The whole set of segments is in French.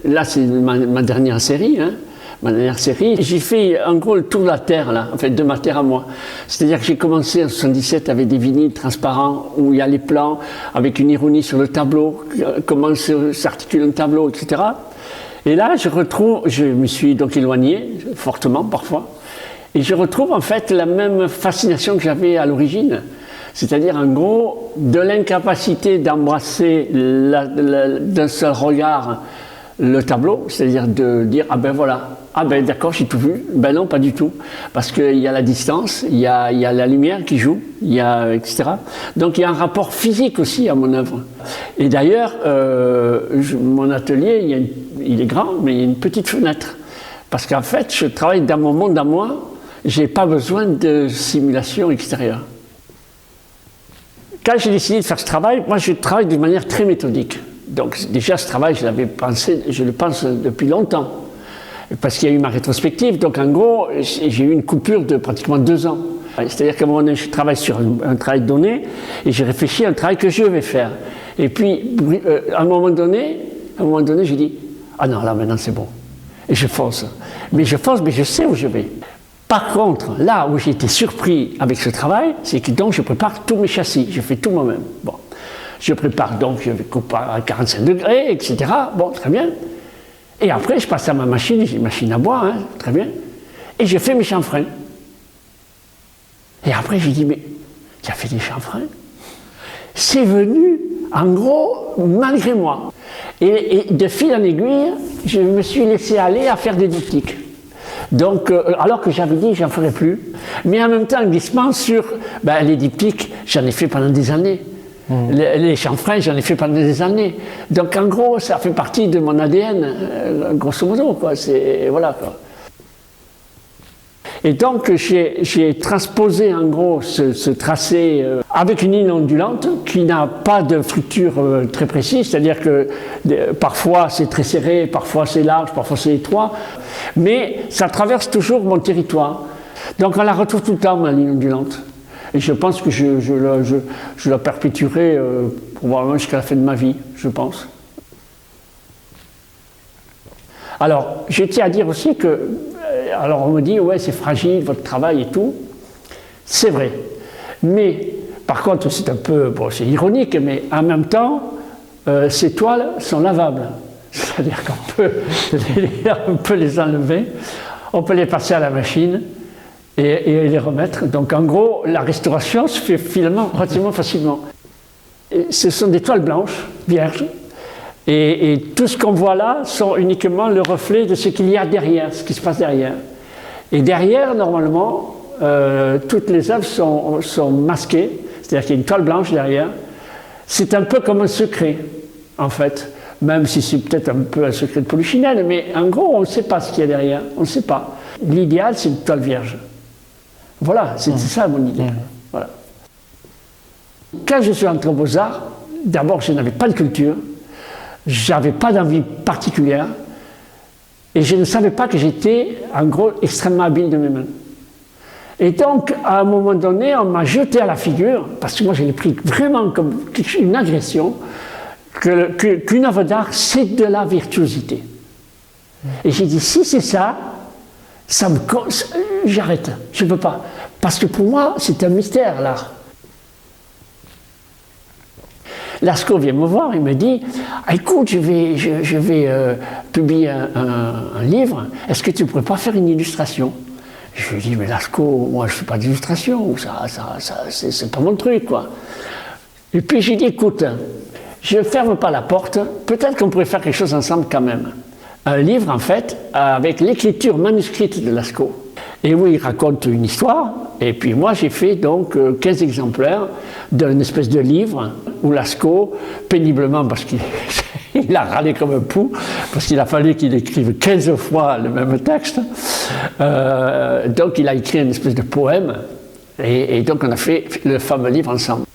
là c'est ma dernière série, hein, ma dernière série. J'ai fait en gros le tour de la Terre, là, en fait, de ma Terre à moi. C'est-à-dire que j'ai commencé en 77 avec des vinyles transparents où il y a les plans avec une ironie sur le tableau, comment s'articule un tableau, etc. Et là, je me suis donc éloigné, fortement parfois, et je retrouve en fait la même fascination que j'avais à l'origine. C'est-à-dire, en gros, de l'incapacité d'embrasser d'un seul regard le tableau, c'est-à-dire de dire, ah ben voilà, ah ben d'accord, j'ai tout vu. Ben non, pas du tout. Parce qu'il y a la distance, il y a la lumière qui joue, il y a, etc. Donc il y a un rapport physique aussi à mon œuvre. Et d'ailleurs, mon atelier, il est grand, mais il y a une petite fenêtre. Parce qu'en fait, je travaille dans mon monde à moi, je n'ai pas besoin de simulation extérieure. Quand j'ai décidé de faire ce travail, moi je travaille de manière très méthodique. Donc déjà ce travail, je le pense depuis longtemps. Parce qu'il y a eu ma rétrospective, donc en gros, j'ai eu une coupure de pratiquement 2 ans. C'est-à-dire qu'à un moment donné, je travaille sur un travail donné, et j'ai réfléchi à un travail que je vais faire. Et puis, à un moment donné, j'ai dit, ah non, là maintenant c'est bon. Et je fonce. Mais je sais où je vais. Par contre, là où j'ai été surpris avec ce travail, c'est que donc je prépare tous mes châssis, je fais tout moi-même. Bon, je prépare donc, je coupe à 45 degrés, etc. Bon, très bien. Et après, je passe à ma machine, j'ai une machine à bois, hein, très bien. Et je fais mes chanfreins. Et après, j'ai dit, mais tu as fait des chanfreins? C'est venu, en gros, malgré moi. Et de fil en aiguille, je me suis laissé aller à faire des diptyques. Donc, alors que j'avais dit, j'en ferais plus. Mais en même temps, un glissement sur les diptyques, j'en ai fait pendant des années. Les chanfreins, j'en ai fait pendant des années. Donc, en gros, ça fait partie de mon ADN, grosso modo, quoi. Voilà, quoi. Et donc, j'ai transposé, en gros, ce tracé avec une ligne ondulante qui n'a pas de structure très précise, c'est-à-dire que parfois c'est très serré, parfois c'est large, parfois c'est étroit, mais ça traverse toujours mon territoire. Donc, on la retrouve tout le temps, ma ligne ondulante. Et je pense que je la perpétuerai probablement jusqu'à la fin de ma vie, je pense. Alors, je tiens à dire aussi que, alors on me dit, ouais, c'est fragile, votre travail et tout. C'est vrai. Mais, par contre, c'est un peu, bon, c'est ironique, mais en même temps, ces toiles sont lavables. C'est-à-dire qu'on peut les enlever, on peut les passer à la machine, et les remettre. Donc en gros, la restauration se fait finalement relativement facilement. Et ce sont des toiles blanches, vierges, et tout ce qu'on voit là sont uniquement le reflet de ce qu'il y a derrière, ce qui se passe derrière. Et derrière, normalement, toutes les œuvres sont masquées, c'est-à-dire qu'il y a une toile blanche derrière. C'est un peu comme un secret, en fait, même si c'est peut-être un peu un secret de polichinelle, mais en gros, on ne sait pas ce qu'il y a derrière, on ne sait pas. L'idéal, c'est une toile vierge. Voilà, c'était ça mon idée. Voilà. Quand je suis entré aux Beaux-Arts, d'abord je n'avais pas de culture, je n'avais pas d'envie particulière, et je ne savais pas que j'étais, en gros, extrêmement habile de mes mains. Et donc, à un moment donné, on m'a jeté à la figure, parce que moi je l'ai pris vraiment comme une agression, qu'une œuvre d'art, c'est de la virtuosité. Et j'ai dit, si c'est ça, j'arrête, je ne peux pas. Parce que pour moi, c'est un mystère, l'art. Lascaux vient me voir, il me dit, ah, écoute, je vais publier un livre, est-ce que tu ne pourrais pas faire une illustration? Je lui dis, mais Lascaux, moi je ne fais pas d'illustration, c'est pas mon truc, quoi. Et puis j'ai dit, écoute, je ne ferme pas la porte, peut-être qu'on pourrait faire quelque chose ensemble quand même. Un livre, en fait, avec l'écriture manuscrite de Lascaux, et où il raconte une histoire. Et puis moi, j'ai fait donc 15 exemplaires d'une espèce de livre où Lascaux, péniblement, parce qu'il a râlé comme un pou, parce qu'il a fallu qu'il écrive 15 fois le même texte, donc il a écrit une espèce de poème, et donc on a fait le fameux livre ensemble.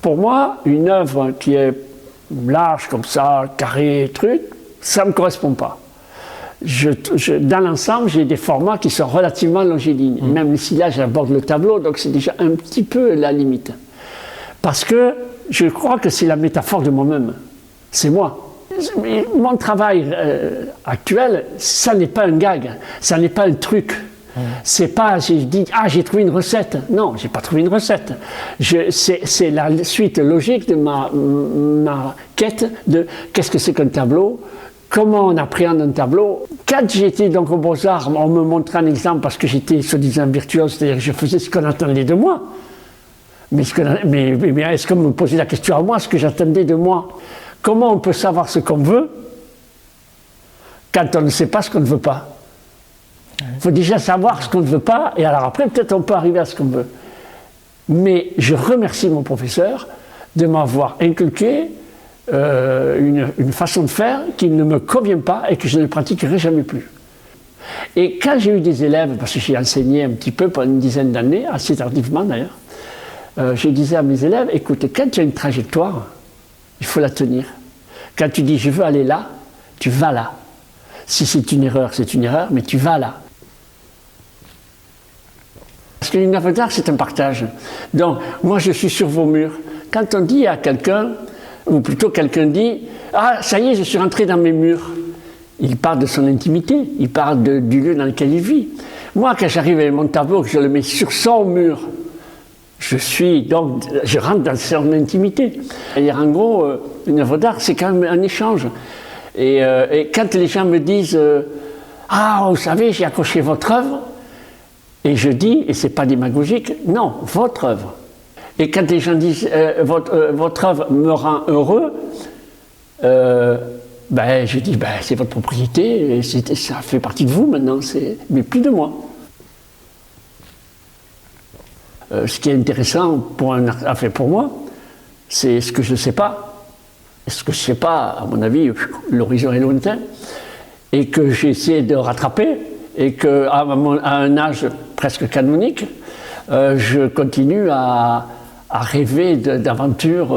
Pour moi, une œuvre qui est large comme ça, carré, truc, ça ne me correspond pas. Dans l'ensemble, j'ai des formats qui sont relativement longilignes. Même si là, j'aborde le tableau, donc c'est déjà un petit peu la limite. Parce que je crois que c'est la métaphore de moi-même. C'est moi. mon travail actuel, ça n'est pas un gag, ça n'est pas un truc. C'est pas, je dis, ah, j'ai trouvé une recette. Non, j'ai pas trouvé une recette. C'est la suite logique de ma quête de qu'est-ce que c'est qu'un tableau, comment on appréhende un tableau. Quand j'étais donc aux Beaux-Arts, on me montrait un exemple parce que j'étais soi-disant virtuose, c'est-à-dire que je faisais ce qu'on attendait de moi. Mais est-ce qu'on me posait la question à moi, ce que j'attendais de moi? Comment on peut savoir ce qu'on veut quand on ne sait pas ce qu'on ne veut pas? Il faut déjà savoir ce qu'on ne veut pas, et alors après, peut-être on peut arriver à ce qu'on veut. Mais je remercie mon professeur de m'avoir inculqué une façon de faire qui ne me convient pas et que je ne pratiquerai jamais plus. Et quand j'ai eu des élèves, parce que j'ai enseigné un petit peu pendant une dizaine d'années, assez tardivement d'ailleurs, je disais à mes élèves, écoutez, quand tu as une trajectoire, il faut la tenir. Quand tu dis je veux aller là, tu vas là. Si c'est une erreur, mais tu vas là. Parce qu'une œuvre d'art, c'est un partage. Donc, moi, je suis sur vos murs. Quand on dit à quelqu'un, ou plutôt quelqu'un dit « Ah, ça y est, je suis rentré dans mes murs », il parle de son intimité, il parle du lieu dans lequel il vit. Moi, quand j'arrive avec mon tableau, que je le mets sur son mur, je rentre dans son intimité. Et en gros, une œuvre d'art, c'est quand même un échange. Et quand les gens me disent « Ah, vous savez, j'ai accroché votre œuvre », et je dis, et ce n'est pas démagogique, non, votre œuvre. Et quand les gens disent votre œuvre me rend heureux, je dis c'est votre propriété, et ça fait partie de vous maintenant, mais plus de moi. Ce qui est intéressant pour moi, c'est ce que je ne sais pas. Et ce que je ne sais pas, à mon avis, l'horizon est lointain, et que j'ai essayé de rattraper, et qu'à un âge presque canonique, je continue à rêver d'aventures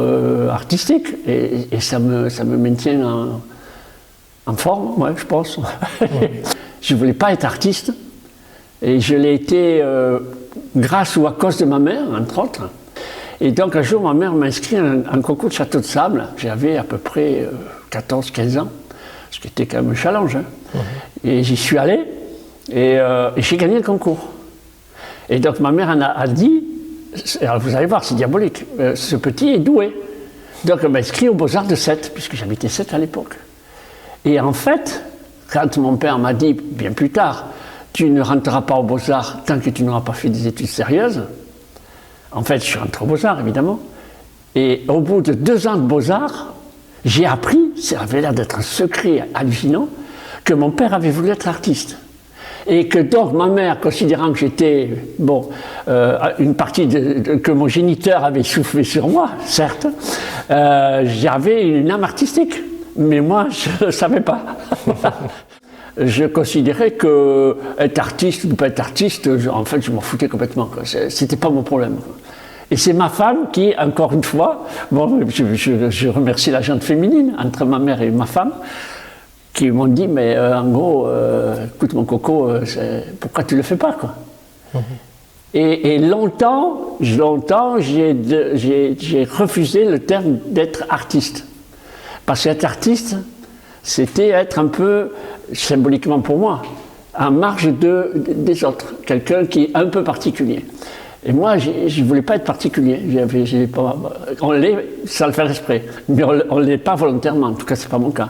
artistiques. Et ça me maintient en forme, ouais, je pense. Je ne voulais pas être artiste. Et je l'ai été grâce ou à cause de ma mère, entre autres. Et donc un jour, ma mère m'a inscrit à un concours de château de sable. J'avais à peu près 14-15 ans, ce qui était quand même un challenge. Hein. Et j'y suis allé. Et j'ai gagné le concours. Et donc ma mère en a dit, alors vous allez voir, c'est diabolique, ce petit est doué. Donc elle m'a inscrit aux Beaux-Arts de Sète, puisque j'habitais Sète à l'époque. Et en fait, quand mon père m'a dit, bien plus tard, tu ne rentreras pas aux Beaux-Arts tant que tu n'auras pas fait des études sérieuses, en fait je suis rentré aux Beaux-Arts évidemment, et au bout de 2 ans de Beaux-Arts, j'ai appris, ça avait l'air d'être un secret hallucinant, que mon père avait voulu être artiste. Et que donc ma mère, considérant que j'étais, une partie que mon géniteur avait soufflé sur moi, certes, j'avais une âme artistique. Mais moi, je ne savais pas. Je considérais que être artiste ou ne pas être artiste, en fait, je m'en foutais complètement. C'était pas mon problème. Et c'est ma femme qui, encore une fois, je remercie la gente féminine entre ma mère et ma femme, qui m'ont dit, mais en gros, écoute mon coco, pourquoi tu ne le fais pas, quoi. Et longtemps, j'ai refusé le terme d'être artiste. Parce qu'être artiste, c'était être un peu, symboliquement pour moi, en marge des autres, quelqu'un qui est un peu particulier. Et moi, je ne voulais pas être particulier. On l'est sans le faire exprès, mais on ne l'est pas volontairement, en tout cas, ce n'est pas mon cas.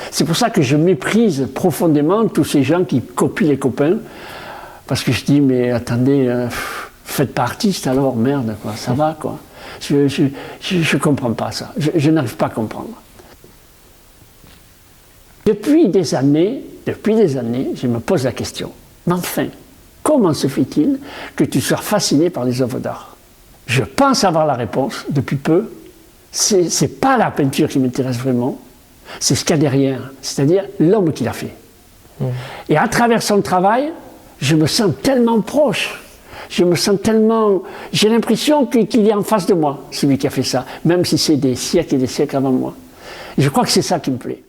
C'est pour ça que je méprise profondément tous ces gens qui copient les copains, parce que je dis, mais attendez, faites pas artiste alors, merde, quoi, ça va, quoi. Je comprends pas ça, je n'arrive pas à comprendre. Depuis des années, je me pose la question, mais enfin, comment se fait-il que tu sois fasciné par les œuvres d'art? Je pense avoir la réponse depuis peu, c'est pas la peinture qui m'intéresse vraiment, c'est ce qu'il y a derrière, c'est-à-dire l'homme qui l'a fait. Et à travers son travail, je me sens tellement proche, j'ai l'impression qu'il est en face de moi, celui qui a fait ça, même si c'est des siècles et des siècles avant moi. Et je crois que c'est ça qui me plaît.